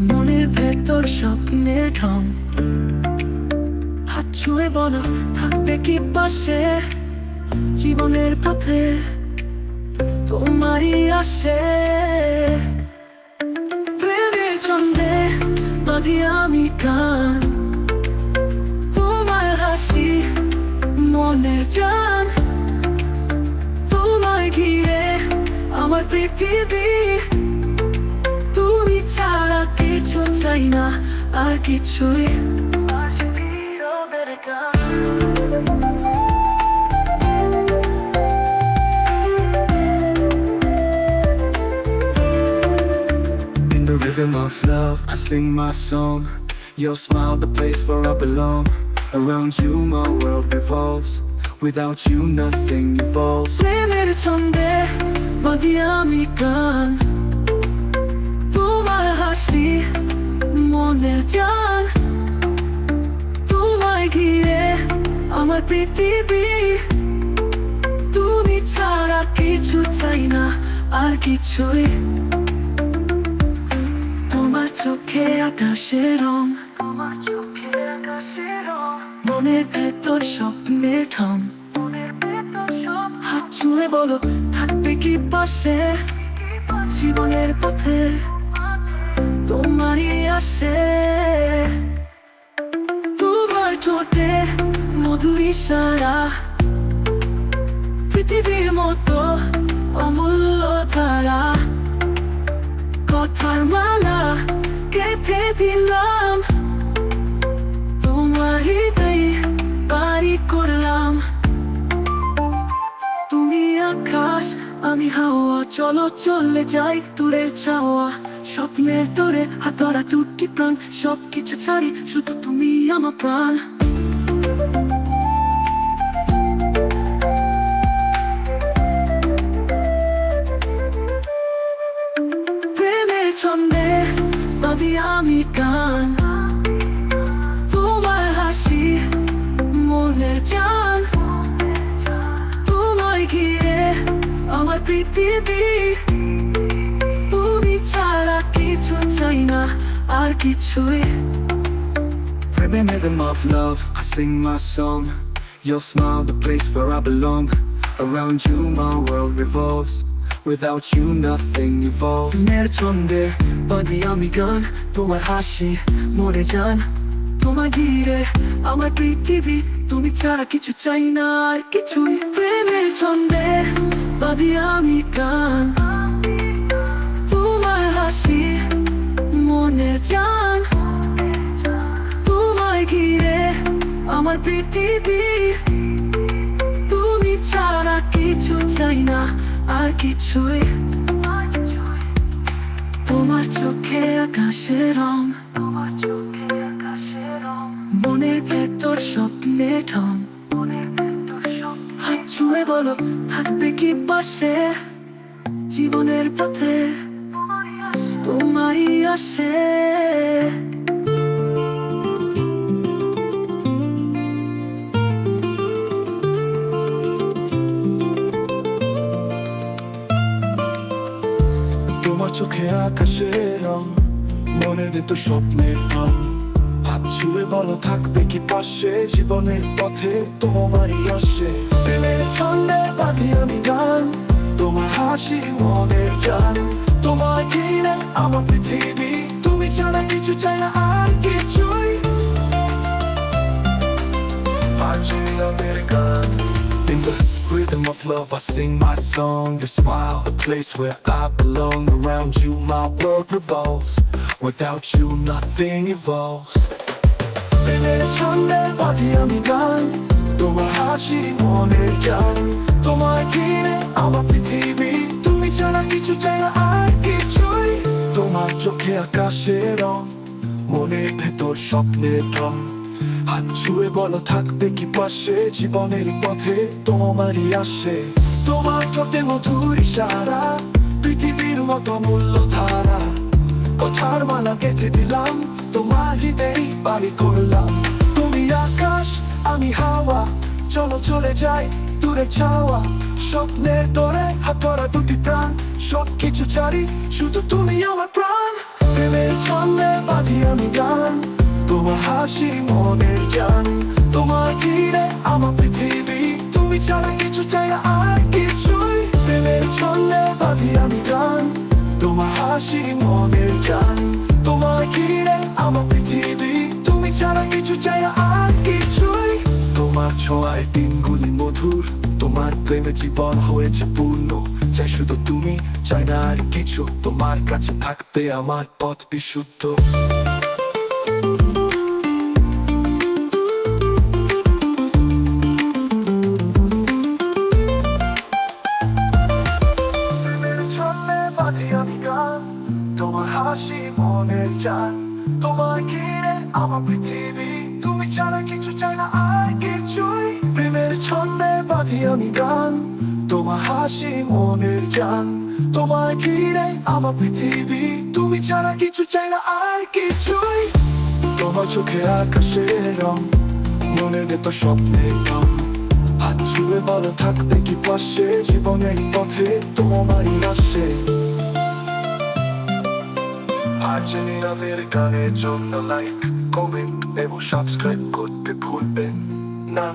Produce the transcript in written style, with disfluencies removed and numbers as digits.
মনের ভেতর স্বপ্নের ঢং, হাত ছুঁয়ে বলো থাকবে কি পাশে, জীবনের পথে তোমারই আসে। প্রেমের ছন্দে বাঁধি আমি গান, তোমার হাসি মনের জান, তোমায় ঘিরে আমার পৃথিবী। তুমি ছাড়া কিছু চাই না আর কিছুই। In the rhythm of love, I sing my song. Your smile, the place where I belong. Around you, my world revolves. Without you, nothing evolves. প্রেমের ছন্দে বাঁধি আমি গান, তোমার হাসি মনের জান, তোমায় ঘিরে আমার পৃথিবী। তুমি ছাড়া কিছু চাই না আর কিছুই। তোমার চোখে আকাশের রং, মনের ভেতর স্বপ্নের ঢং, হাত ছুঁয়ে বলো থাকবে কি পাশে, জীবনের পথে তোমারই আসে। তোমার ঠোঁটে মধুর ইশারা, পৃথিবীর মতো অমূল্য ধারা। কথার মালা গেঁথে দিলাম, তোমার হৃদয়ে বাড়ি করলাম। তুমি আকাশ আমি হাওয়া, চলো চলে যাই দূরের চাওয়া। স্বপ্নের তোরে হাত ধরা দুটি প্রাণ, সবকিছু ছাড়ি শুধু তুমি আমার প্রাণ। প্রেমের ছন্দে বাঁধি আমি গান, তোমার হাসি মনের জান, তোমায় ঘিরে আমার পৃথিবী। তুমি ছাড়া কিছু চাই না আর কিছুই। Rhythm of love, I sing my song. Your smile, the place where I belong. Around you, my world revolves. Without you, nothing evolves. প্রেমের ছন্দে বাঁধি আমি গান, তোমার হাসি মনে জান, তোমায় ঘিরে আমার পৃথিবী। তুমি ছাড়া কিছু চাই না আর কিছুই। প্রেমের ছন্দে বাঁধি আমি গান, তোমার হাসি মনে জান, তোমায় ঘিরে আমার পৃথিবী। তুমি ছাড়া কিছু চাই না আর কিছুই। তোমার চোখে আকাশের রং, মনের ভেতর স্বপ্নের ঢং, হাত ছুঁয়ে বলো থাকবে কি পাশে, জীবনের পথে তোমারই আসে। তোমার চোখে আকাশের রং, মনের ভেতর স্বপ্নের ঢং, হাত ছুঁয়ে বলো থাকবে কি পাশে, জীবনের পথে তোমারই আসে। প্রেমের ছন্দে বাঁধি আমি গান, তোমার হাসি মনের জান, তোমায় ঘিরে আমার পৃথিবী। তুমি ছাড়া কিছু চাই না আর কিছুই। In the rhythm of love, I sing my song. Your smile, the place where I belong. Around you, my world revolves. Without you, nothing evolves. প্রেমের ছন্দে বাঁধি আমি গান, তোমার হাসি মনের জান, তোমায় ঘিরে আমার পৃথিবী। তুমি ছাড়া কিছু চাই না আর কিছুই। তোমার চোখে আকাশের রং, মনের ভেতর স্বপ্নের ঢং, হাত ছুঁয়ে বলো থাকবে কি পাশে, জীবনের পথে তোমারই আসে। তোমার ঠোঁটে মধুর ইশারা, পৃথিবীর মতো মূল্য ধারা। কথার মালা গেঁথে দিলাম, তোমার হৃদয়ে বাড়ি করলাম। তুমি আকাশ আমি হাওয়া, চলো চলে যাই দূরে চাওয়া। স্বপ্নের তোরে হাত ধরা দুটি প্রাণ, সবকিছু ছাড়ি শুধু তুমি আমার প্রাণ। প্রেমের ছন্দে আমি গান তোমার হাসি মনের জান তোমার ঘিরে আমার পৃথিবী তুমি ছাড়া কিছু চাই না আর কিছুই প্রেমের ছন্দে বাঁধি আমি গান তোমার হাসি মনের জান তোমার ঘিরে আমার পৃথিবী তুমি ছাড়া কিছু চাই না আর কিছুই তোমার ছোঁয়ায় দিনগুলি মধুর তোমার প্রেমে জীবন হয়েছে পূর্ণ চাই শুধু তুমি চাই না আর কিছু তোমার কাছে থাকবে আমার পথ বিশুদ্ধ তোমার হাসি মনের জান তোমার ঘিরে আমার পৃথিবী তুমি ছাড়া কিছু চাই না আর কিছুই প্রেমের ছন্দে বাঁধি আমি গান তোমার হাসি মনের জান তোমার ঘিরে আমার পৃথিবী তুমি ছাড়া কিছু চাই না আর কিছুই তোমার চোখে আকাশের রং মনের ভেতর স্বপ্নের রং হাত ছুঁয়ে ভালো থাকবে কি পাশে জীবনের পথে তোমারই আসে আজ নীরবের গানের জন্য লাইক কমেন্ট এবং সাবস্ক্রাইব করতে ভুলবেন না